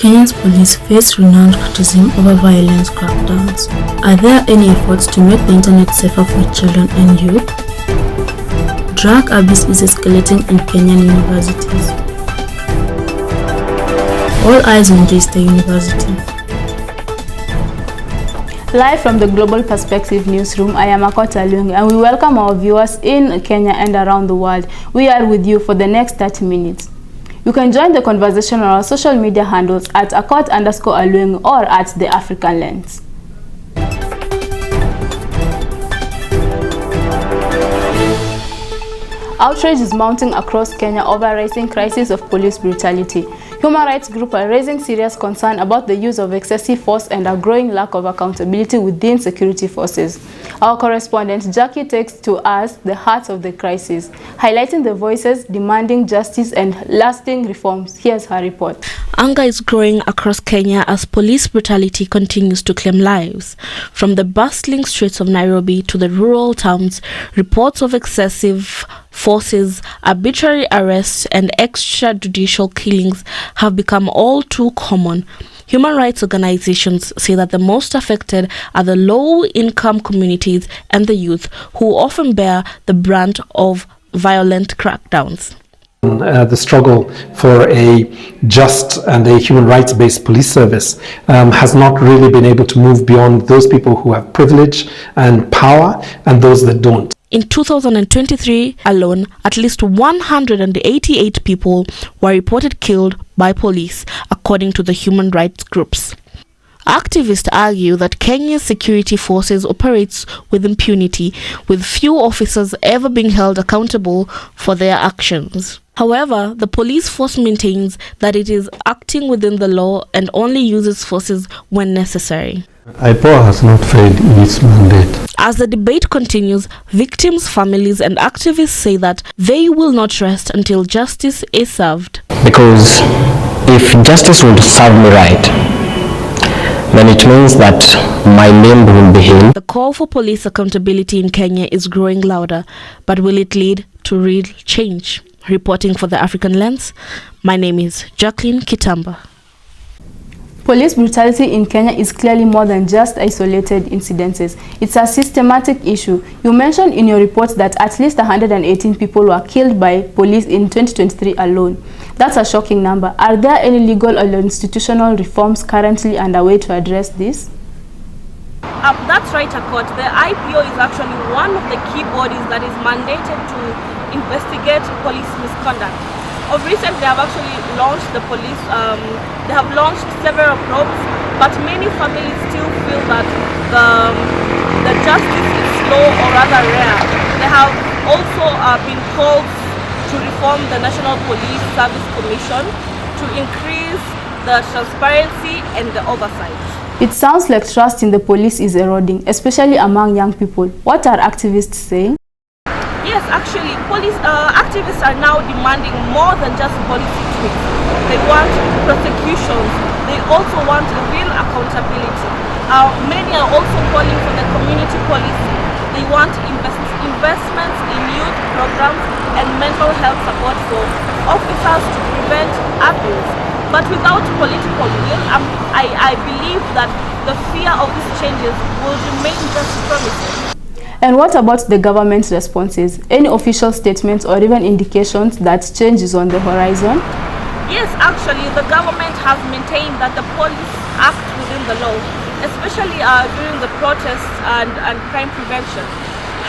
Kenya's police face renowned criticism over violence crackdowns. Are there any efforts to make the internet safer for children and youth? Drug abuse is escalating in Kenyan universities. All eyes on J-Star University. Live from the Global Perspective Newsroom, I am Akota Lung, and we welcome our viewers in Kenya and around the world. We are with you for the next 30 minutes. You can join the conversation on our social media handles at @Akot_Alweng or at The African Lens. Outrage is mounting across Kenya over rising crisis of police brutality. Human rights groups are raising serious concern about the use of excessive force and a growing lack of accountability within security forces. Our correspondent Jackie takes to us the heart of the crisis, highlighting the voices demanding justice and lasting reforms. Here's her report. Anger is growing across Kenya as police brutality continues to claim lives. From the bustling streets of Nairobi to the rural towns, reports of excessive forces, arbitrary arrests, and extrajudicial killings have become all too common. Human rights organizations say that the most affected are the low-income communities and the youth, who often bear the brunt of violent crackdowns. The struggle for a just and a human rights-based police service has not really been able to move beyond those people who have privilege and power and those that don't. In 2023 alone, at least 188 people were reported killed by police, according to the human rights groups. Activists argue that Kenya's security forces operates with impunity, with few officers ever being held accountable for their actions. However, the police force maintains that it is acting within the law and only uses forces when necessary. IPOA has not failed in its mandate. As the debate continues, victims' families and activists say that they will not rest until justice is served. Because if justice would serve me right, then it means that my name will be healed. The call for police accountability in Kenya is growing louder, but will it lead to real change? Reporting for The African Lens, my name is Jacqueline Kitamba. Police brutality in Kenya is clearly more than just isolated incidences. It's a systematic issue. You mentioned in your report that at least 118 people were killed by police in 2023 alone. That's a shocking number. Are there any legal or institutional reforms currently underway to address this? That's right, Akot. The IPO is actually one of the key bodies that is mandated to investigate police misconduct. Of recent, they have actually launched the police, they have launched several probes, but many families still feel that the justice is slow or rather rare. They have also been called to reform the National Police Service Commission to increase the transparency and the oversight. It sounds like trust in the police is eroding, especially among young people. What are activists saying? Yes, actually, police activists are now demanding more than just policy tweaks. They want prosecutions. They also want real accountability. Many are also calling for the community policing. They want investments in youth programs and mental health support for officers to prevent abuse. But without political will, I believe that the fear of these changes will remain just promises. And what about the government's responses? Any official statements or even indications that change is on the horizon? Yes, actually, the government has maintained that the police act within the law, especially during the protests and crime prevention.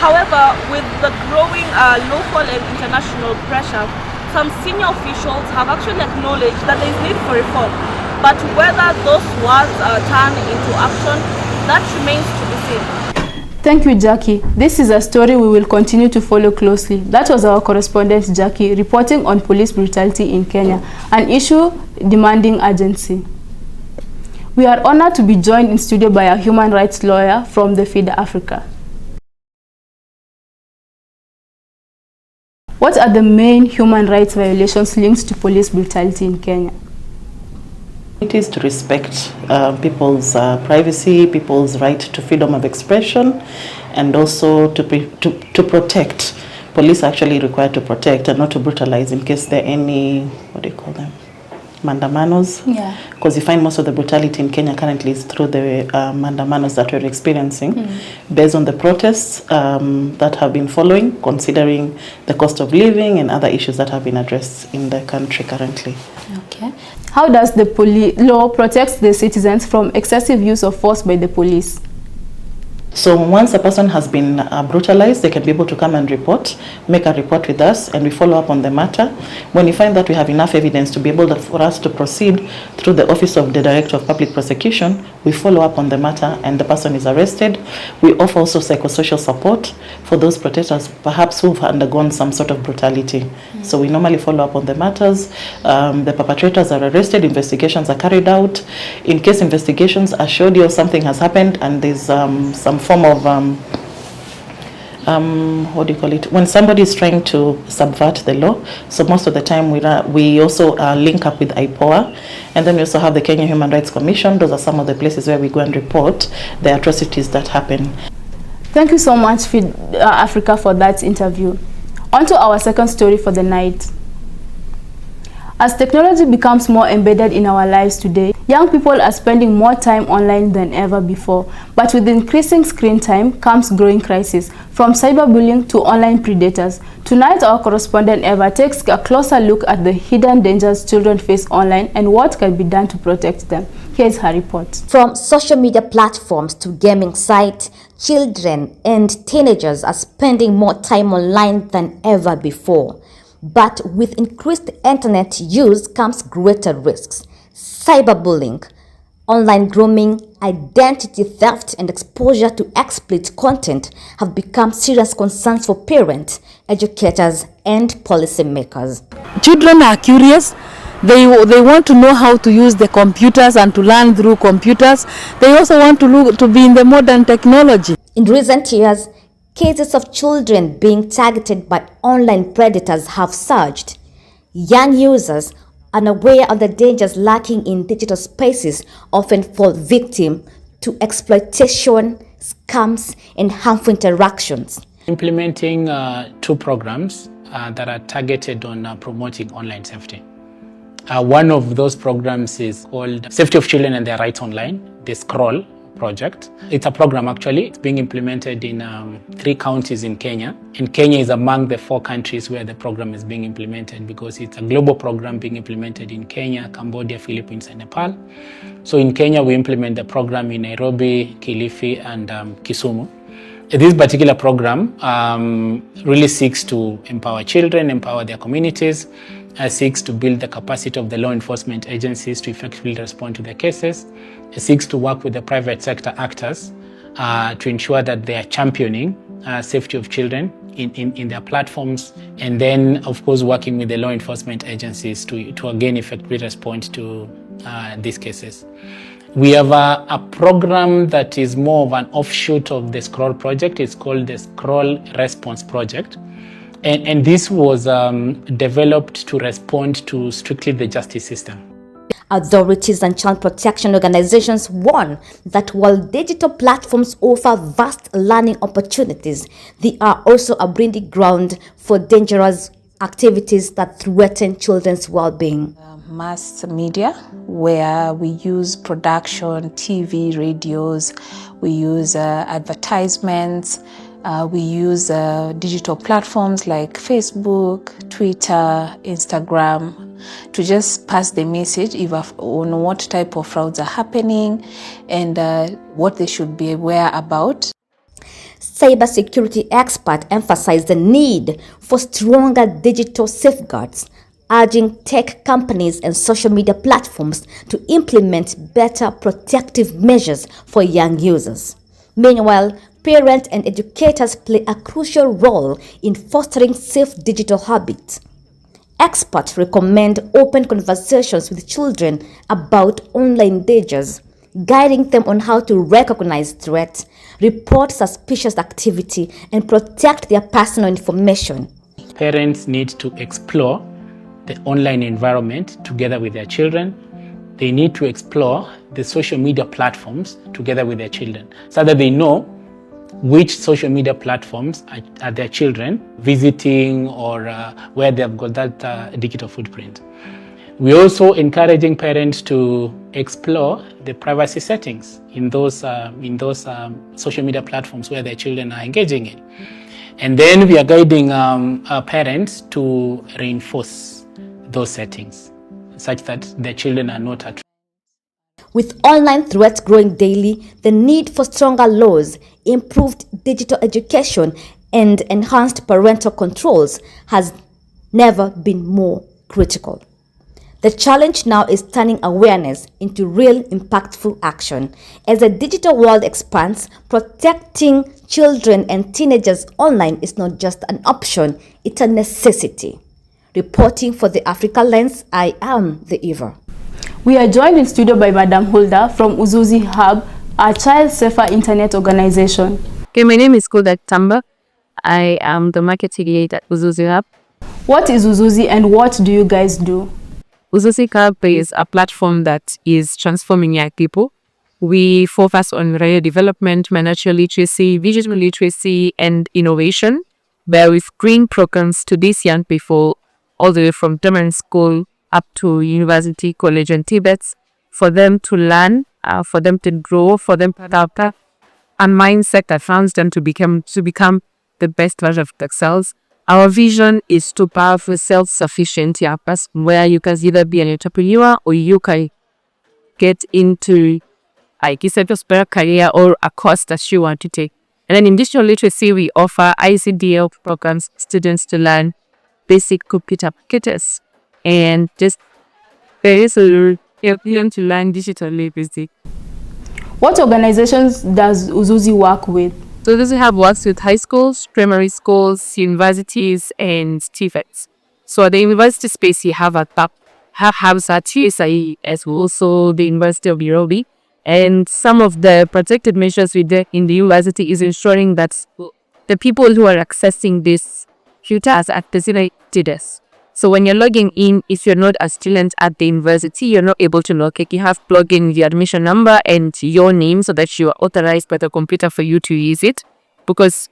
However, with the growing local and international pressure, some senior officials have actually acknowledged that there is need for reform. But whether those words turn into action, that remains to be seen. Thank you, Jackie. This is a story we will continue to follow closely. That was our correspondent, Jackie, reporting on police brutality in Kenya, an issue demanding urgency. We are honored to be joined in studio by a human rights lawyer from the Feed Africa. What are the main human rights violations linked to police brutality in Kenya? It is to respect people's privacy, people's right to freedom of expression, and also to protect. Police are actually required to protect and not to brutalize in case there are any, what do you call them? mandamanos. Yeah. Because you find most of the brutality in Kenya currently is through the mandamanos that we're experiencing, based on the protests that have been following, considering the cost of living and other issues that have been addressed in the country currently. Okay. How does the law protect the citizens from excessive use of force by the police? So once a person has been brutalized, they can be able to come and report, make a report with us, and we follow up on the matter. When we find that we have enough evidence to be able for us to proceed through the Office of the Director of Public Prosecution, we follow up on the matter and the person is arrested. We offer also psychosocial support for those protesters, perhaps who've undergone some sort of brutality. So we normally follow up on the matters. The perpetrators are arrested, investigations are carried out. In case investigations are showed you something has happened and there's some form of what do you call it, when somebody is trying to subvert the law. So most of the time we also link up with IPOA, and then we also have the Kenya Human Rights Commission. Those are some of the places where we go and report the atrocities that happen. Thank you so much, Feed Africa, for that interview. On to our second story for the night. As technology becomes more embedded in our lives today, young people are spending more time online than ever before. But with increasing screen time comes growing crisis, from cyberbullying to online predators. Tonight, our correspondent Eva takes a closer look at the hidden dangers children face online and what can be done to protect them. Here's her report. From social media platforms to gaming sites, children and teenagers are spending more time online than ever before. But with increased internet use comes greater risks. Cyberbullying, online grooming, identity theft, and exposure to explicit content have become serious concerns for parents, educators, and policymakers. Children are curious. They want to know how to use the computers and to learn through computers. They also want to be in the modern technology. In recent years, cases of children being targeted by online predators have surged. Young users, unaware of the dangers lurking in digital spaces, often fall victim to exploitation, scams, and harmful interactions. Implementing two programs that are targeted on promoting online safety. One of those programs is called Safety of Children and Their Rights Online, the Scroll project. It's a program actually. It's being implemented in 3 counties in Kenya. And Kenya is among the 4 countries where the program is being implemented because it's a global program being implemented in Kenya, Cambodia, Philippines, and Nepal. So in Kenya, we implement the program in Nairobi, Kilifi, and Kisumu. This particular program really seeks to empower children, empower their communities, seeks to build the capacity of the law enforcement agencies to effectively respond to their cases. It seeks to work with the private sector actors to ensure that they are championing safety of children in their platforms, and then, of course, working with the law enforcement agencies to again effectively respond to these cases. We have a program that is more of an offshoot of the Scroll project. It's called the Scroll Response Project. And this was developed to respond to strictly the justice system. Authorities and child protection organizations warn that while digital platforms offer vast learning opportunities, they are also a breeding ground for dangerous activities that threaten children's well-being. Mass media, where we use production, TV, radios, we use advertisements, we use digital platforms like Facebook, Twitter, Instagram to just pass the message on what type of frauds are happening and what they should be aware about. Cybersecurity experts emphasize the need for stronger digital safeguards, urging tech companies and social media platforms to implement better protective measures for young users. Meanwhile, parents and educators play a crucial role in fostering safe digital habits. Experts recommend open conversations with children about online dangers, guiding them on how to recognize threats, report suspicious activity, and protect their personal information. Parents need to explore the online environment together with their children. They need to explore the social media platforms together with their children so that they know which social media platforms are their children visiting or where they've got that digital footprint. We're also encouraging parents to explore the privacy settings in those social media platforms where their children are engaging in. And then we are guiding our parents to reinforce those settings such that their children are not at. With online threats growing daily, the need for stronger laws, improved digital education, and enhanced parental controls has never been more critical. The challenge now is turning awareness into real impactful action. As the digital world expands, protecting children and teenagers online is not just an option, it's a necessity. Reporting for the Africa Lens, I am the Eva. We are joined in studio by Madam Hulda from Uzuzi Hub, a child safer internet organization. Okay, my name is Kitamba. I am the marketing lead at Uzuzi Hub. What is Uzuzi and what do you guys do? Uzuzi Hub is a platform that is transforming young people. We focus on radio development, financial literacy, visual literacy, and innovation, where we bring programs to these young people all the way from primary school up to university, college, and Tibet, for them to learn, for them to grow, for them to adapt a mindset that allows them to become the best version of themselves. Our vision is to powerful self-sufficient young person where you can either be an entrepreneur or you can get into a better career or a course that you want to take. And then in digital literacy, we offer ICDL programs, students to learn basic computer packages and just help them to learn digital literacy. What organizations does Uzuzi work with? So Uzuzi Hub works with high schools, primary schools, universities, and TVETs. So at the university space, you have hubs at TSIE as well, also the University of Nairobi. And some of the protected measures we do in the university is ensuring that the people who are accessing these computers are designated. So when you're logging in, if you're not a student at the university, you're not able to log in. You have to plug in the admission number and your name so that you are authorized by the computer for you to use it. Because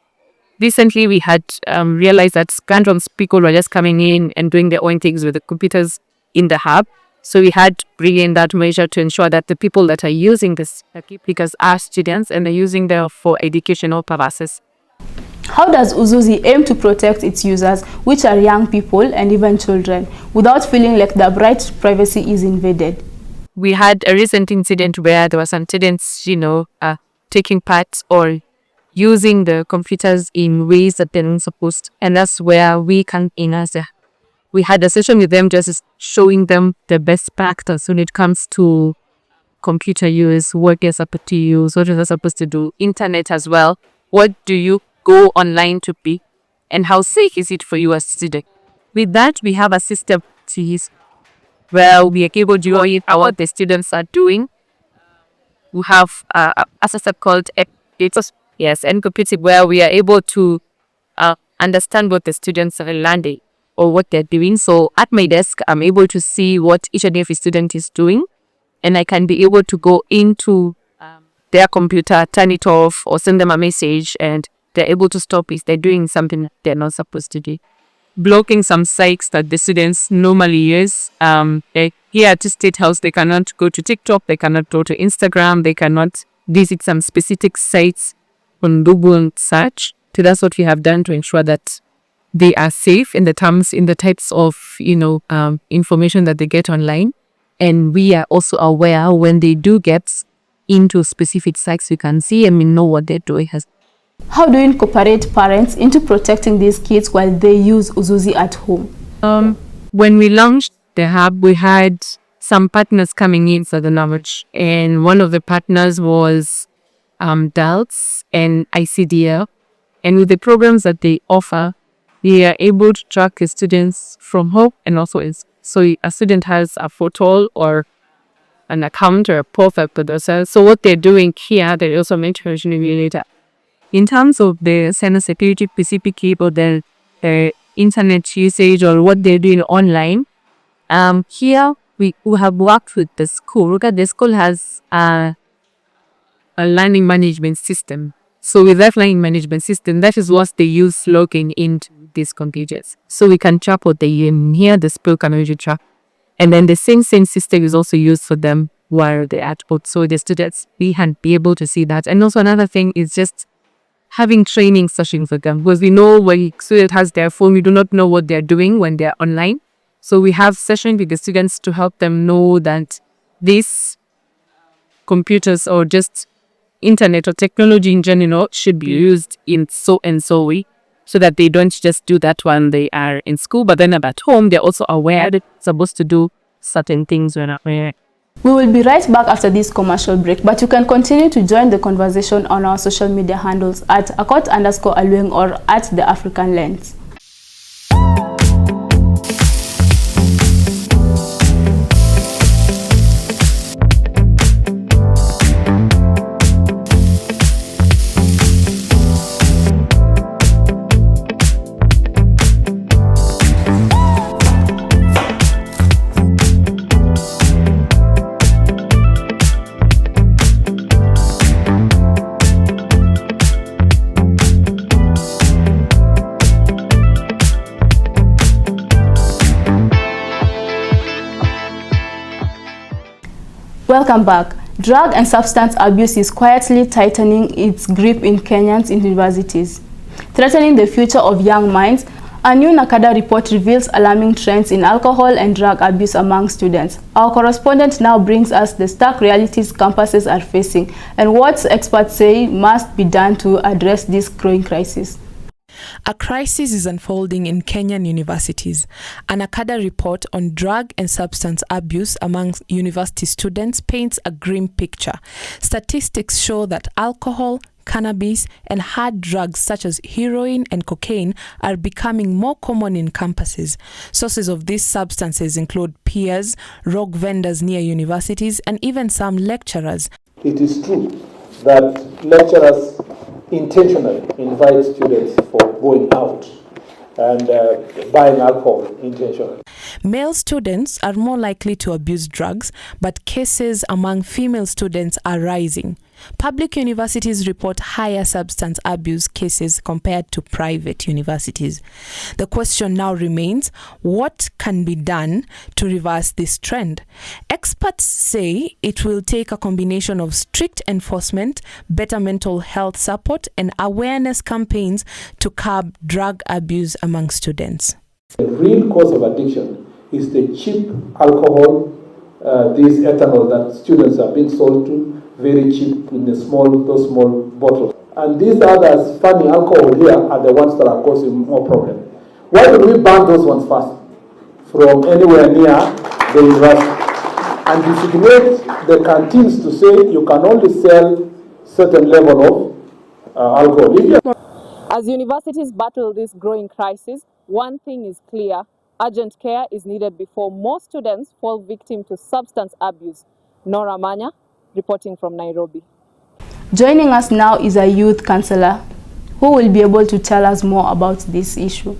recently we had realized that random people were just coming in and doing their own things with the computers in the hub. So we had to bring in that measure to ensure that the people that are using this because are students and are using them for educational purposes. How does Uzuzi aim to protect its users, which are young people and even children, without feeling like their right privacy is invaded? We had a recent incident where there were some students, taking part or using the computers in ways that they're not supposed to. And that's where we can enhance. We had a session with them just showing them the best practice when it comes to computer use, what you're supposed to use, what you're supposed to do, internet as well. What do you go online to be, and how safe is it for you as a student? With that, we have a system to use where we are able to know what the students are doing. We have a system called Computing, where we are able to understand what the students are learning or what they're doing. So at my desk, I'm able to see what each and every student is doing, and I can be able to go into their computer, turn it off, or send them a message, and they're able to stop if they're doing something they're not supposed to do. Blocking some sites that the students normally use. Here at State House, they cannot go to TikTok, they cannot go to Instagram, they cannot visit some specific sites on Google and search. So that's what we have done to ensure that they are safe in the types of information that they get online. And we are also aware when they do get into specific sites, we can see and we know what they're doing. How do you incorporate parents into protecting these kids while they use Uzuzi at home? When we launched the hub, we had some partners coming in for the knowledge, and one of the partners was DALTS and ICDL. And with the programs that they offer, we are able to track the students from home and also so a student has a photo or an account or a profile for themselves. So what they're doing here, they also mention later. In terms of the cybersecurity specific or their internet usage or what they're doing online, here we have worked with the school. The school has a learning management system. So with that learning management system, that is what they use logging into these computers. So we can track what they in here, the school can also track And then the same system is also used for them while they're at home. So the students be able to see that. And also another thing is just having training sessions with them, because we know when a student has their phone, we do not know what they're doing when they're online. So we have sessions with the students to help them know that these computers or just internet or technology in general should be used in so and so way, so that they don't just do that when they are in school, but then at home they're also aware that they're supposed to do certain things when aware. We will be right back after this commercial break, but you can continue to join the conversation on our social media handles at @akot_alueng or at the African Lens. Welcome back. Drug and substance abuse is quietly tightening its grip in Kenya's universities, threatening the future of young minds. A new NACADA report reveals alarming trends in alcohol and drug abuse among students. Our correspondent now brings us the stark realities campuses are facing and what experts say must be done to address this growing crisis. A crisis is unfolding in Kenyan universities. An NACADA report on drug and substance abuse among university students paints a grim picture. Statistics show that alcohol, cannabis, and hard drugs such as heroin and cocaine are becoming more common in campuses. Sources of these substances include peers, rogue vendors near universities, and even some lecturers. It is true that lecturers intentionally invite students for going out and buying alcohol intentionally. Male students are more likely to abuse drugs, but cases among female students are rising. Public universities report higher substance abuse cases compared to private universities. The question now remains, what can be done to reverse this trend? Experts say it will take a combination of strict enforcement, better mental health support, and awareness campaigns to curb drug abuse among students. The real cause of addiction is the cheap alcohol, this ethanol that students are being sold to, very cheap in those small bottles. And these others, funny alcohol here, are the ones that are causing more problem. Why don't we ban those ones first from anywhere near the university and designate the canteens to say you can only sell certain level of alcohol? As universities battle this growing crisis, one thing is clear: urgent care is needed before more students fall victim to substance abuse. Nora Manya, reporting from Nairobi. Joining us now is a youth counselor who will be able to tell us more about this issue.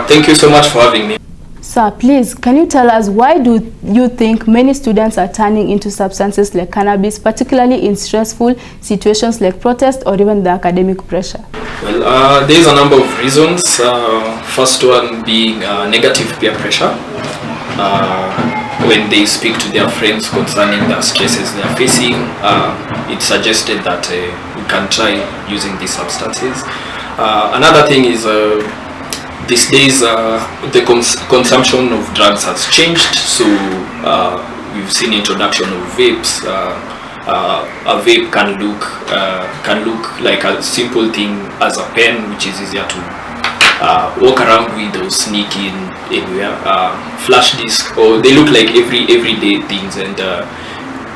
Thank you so much for having me. Sir, please, can you tell us why do you think many students are turning into substances like cannabis, particularly in stressful situations like protest or even the academic pressure? Well, there's a number of reasons. First one being negative peer pressure. When they speak to their friends concerning the stresses they are facing, it's suggested that we can try using these substances. Another thing is these days the consumption of drugs has changed, so we've seen introduction of vapes. A vape can look like a simple thing as a pen, which is easier to walk around with or sneak in anywhere. Flash disc, or they look like everyday things, and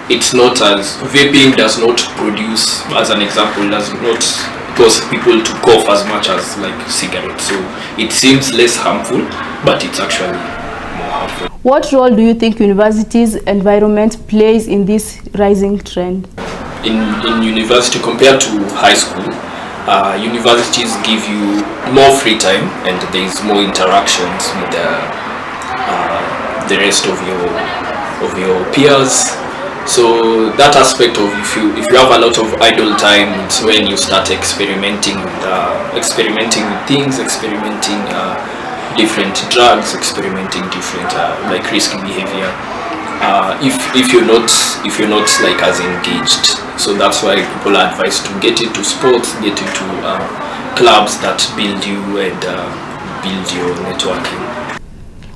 it's not as vaping does not produce, as an example, does not cause people to cough as much as like cigarettes. So it seems less harmful, but it's actually more harmful. What role do you think universities' environment plays in this rising trend? In university compared to high school, universities give you more free time and there is more interactions with the rest of your peers. So that aspect of if you have a lot of idle time, it's when you start experimenting with things, experimenting different drugs, experimenting different like risky behavior. If you're not like as engaged. So that's why people are advised to get into sports, get into clubs that build you and build your networking.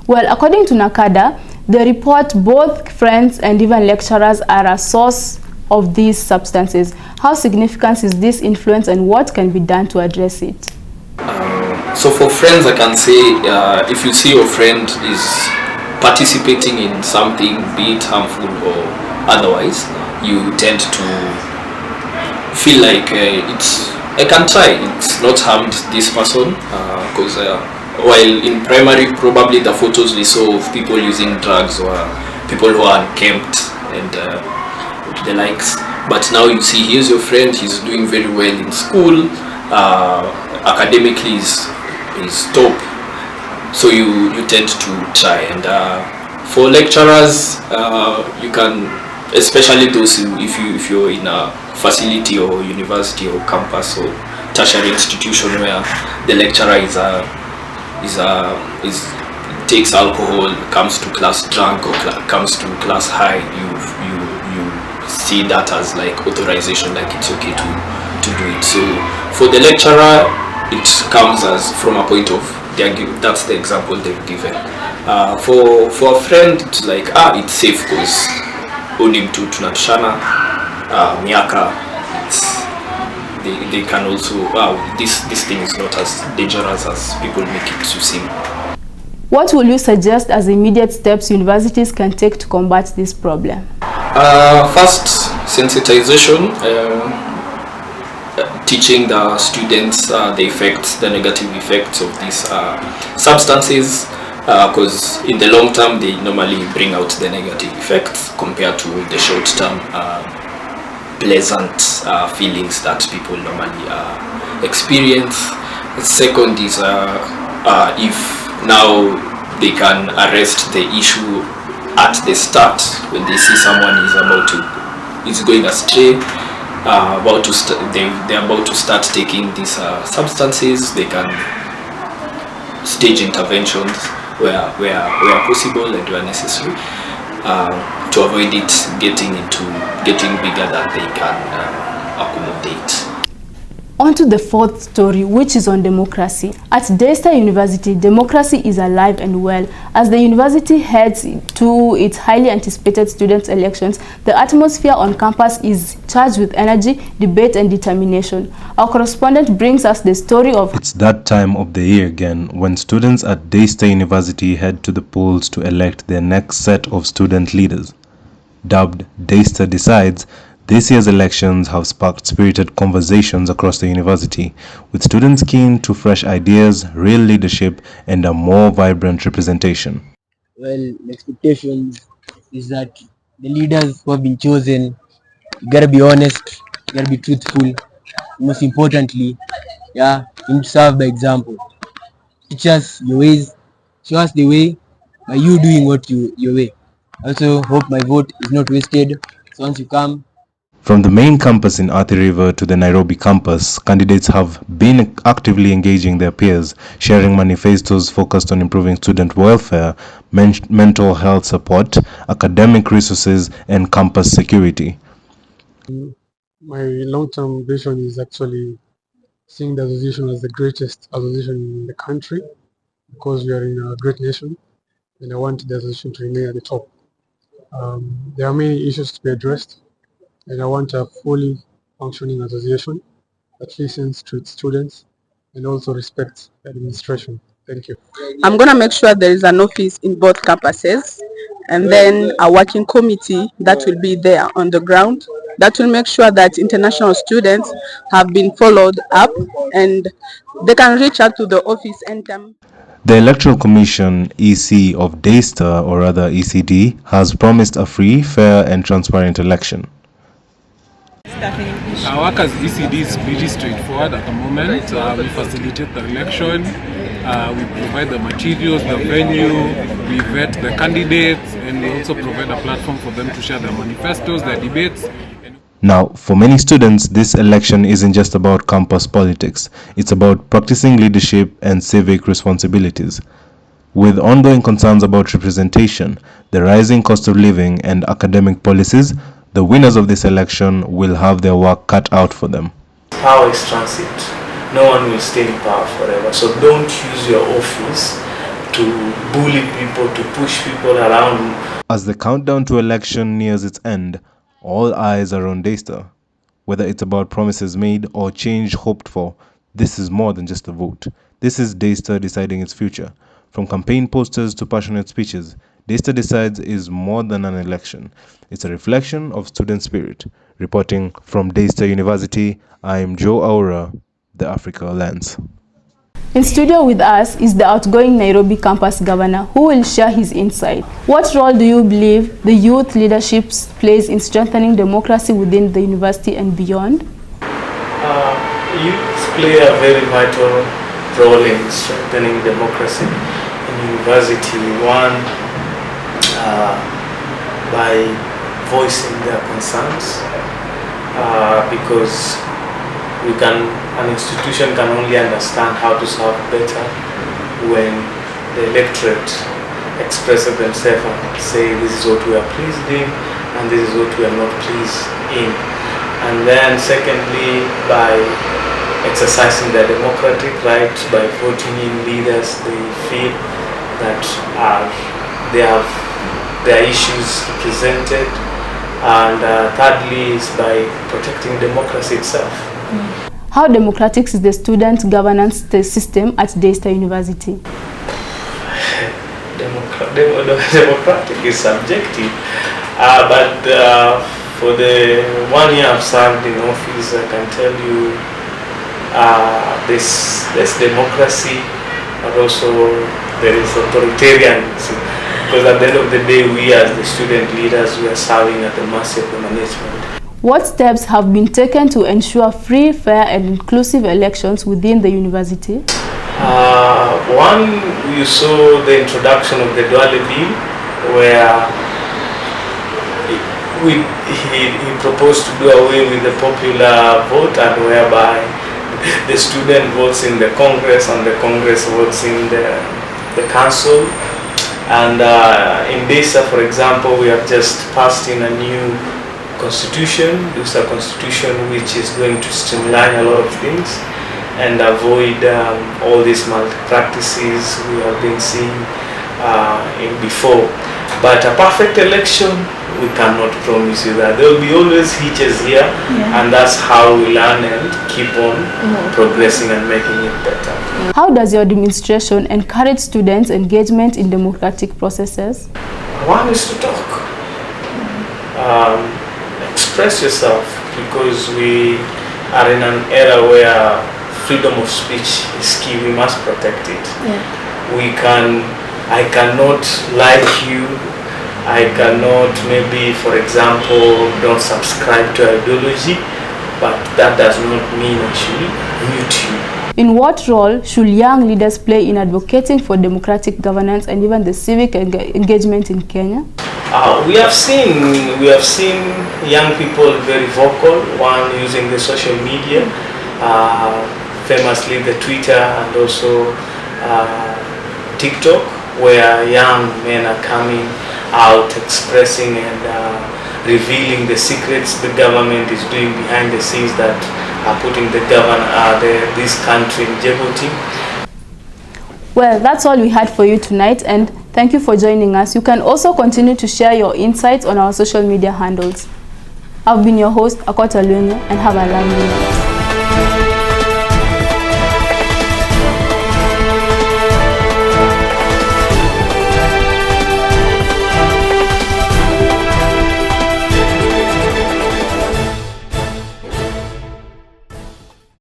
Well, according to Nakada, the report both friends and even lecturers are a source of these substances. How significant is this influence and what can be done to address it? So for friends, I can say if you see your friend is participating in something, be it harmful or otherwise, you tend to feel like I can try, it's not harmed this person, because while in primary probably the photos we saw of people using drugs or people who are unkempt and the likes, but now you see here's your friend, he's doing very well in school, academically is top, so you tend to try. And for lecturers, you can, especially those who, if you're in a facility or university or campus or tertiary institution where the lecturer takes alcohol, comes to class drunk or comes to class high, you see that as like authorization, like it's okay to do it. So for the lecturer, it comes as from a point of that's the example they've given. For a friend, it's like it's safe because unim tu tunatushana miaka. They can also this thing is not as dangerous as people make it to seem. What will you suggest as immediate steps universities can take to combat this problem? First, sensitization. Teaching the students the negative effects of these substances, because in the long term they normally bring out the negative effects compared to the short term pleasant feelings that people normally experience. Second is if now they can arrest the issue at the start when they see someone is going astray. They're about to start taking these substances, they can stage interventions where possible and where necessary to avoid it getting bigger than they can accommodate. On to the fourth story, which is on democracy. At Daystar University, democracy is alive and well. As the university heads to its highly anticipated student elections, the atmosphere on campus is charged with energy, debate, and determination. Our correspondent brings us the story of... It's that time of the year again when students at Daystar University head to the polls to elect their next set of student leaders. Dubbed Daystar Decides, this year's elections have sparked spirited conversations across the university, with students keen to fresh ideas, real leadership, and a more vibrant representation. Well, the expectations is that the leaders who have been chosen, you gotta be honest, you gotta be truthful. Most importantly, you need to serve by example. Teach us your ways, show us the way by you doing what your way. I also hope my vote is not wasted, so once you come. From the main campus in Athi River to the Nairobi campus, candidates have been actively engaging their peers, sharing manifestos focused on improving student welfare, mental health support, academic resources, and campus security. My long-term vision is actually seeing the association as the greatest association in the country, because we are in a great nation, and I want the association to remain at the top. There are many issues to be addressed, and I want a fully functioning association that listens to its students and also respects the administration. Thank you. I'm going to make sure there is an office in both campuses, and then a working committee that will be there on the ground that will make sure that international students have been followed up and they can reach out to the office anytime. The Electoral Commission EC of Daystar, or rather ECD, has promised a free, fair and transparent election. Our work as ECD is pretty straightforward at the moment. We facilitate the election, we provide the materials, the venue, we vet the candidates, and we also provide a platform for them to share their manifestos, their debates. Now, for many students, this election isn't just about campus politics. It's about practicing leadership and civic responsibilities. With ongoing concerns about representation, the rising cost of living, and academic policies, the winners of this election will have their work cut out for them. Power is transit. No one will stay in power forever. So don't use your office to bully people, to push people around. As the countdown to election nears its end, all eyes are on Daystar. Whether it's about promises made or change hoped for, this is more than just a vote. This is Daystar deciding its future. From campaign posters to passionate speeches, Daystar Decides is more than an election. It's a reflection of student spirit. Reporting from Daystar University, I'm Joe Aura, the Africa Lens. In studio with us is the outgoing Nairobi campus governor, who will share his insight. What role do you believe the youth leadership plays in strengthening democracy within the university and beyond? Youth play a very vital role in strengthening democracy in university. One, by voicing their concerns, because an institution can only understand how to serve better when the electorate expresses themselves and say this is what we are pleased in and this is what we are not pleased in. And then secondly, by exercising their democratic rights, by voting in leaders they feel that they have their issues presented. And thirdly is by protecting democracy itself. How democratic is the student governance system at Daystar University? Democratic is subjective, but for the 1 year I've served in office, I can tell you there's democracy, but also there is authoritarianism. Because at the end of the day, we as the student leaders, we are serving at the mercy of the management. What steps have been taken to ensure free, fair and inclusive elections within the university? One, you saw the introduction of the Duale Bill, where he proposed to do away with the popular vote, and whereby the student votes in the Congress and the Congress votes in the council. And in Daystar, for example, we have just passed in a new constitution. This is a constitution which is going to streamline a lot of things and avoid all these malpractices we have been seeing before. But a perfect election, we cannot promise you that. There will be always hitches here, and that's how we learn and keep on progressing and making it better. How does your administration encourage students' engagement in democratic processes? One is to talk. Express yourself, because we are in an era where freedom of speech is key. We must protect it. I cannot like you. I cannot, maybe, for example, don't subscribe to ideology, but that does not mean I should mute you. In what role should young leaders play in advocating for democratic governance and even the civic engagement in Kenya? We have seen young people very vocal. One, using the social media, famously the Twitter and also TikTok, where young men are coming out expressing and revealing the secrets the government is doing behind the scenes that are putting this country in jeopardy. Well, that's all we had for you tonight, and thank you for joining us. You can also continue to share your insights on our social media handles. I've been your host, Akota Luengo, and have a lovely night.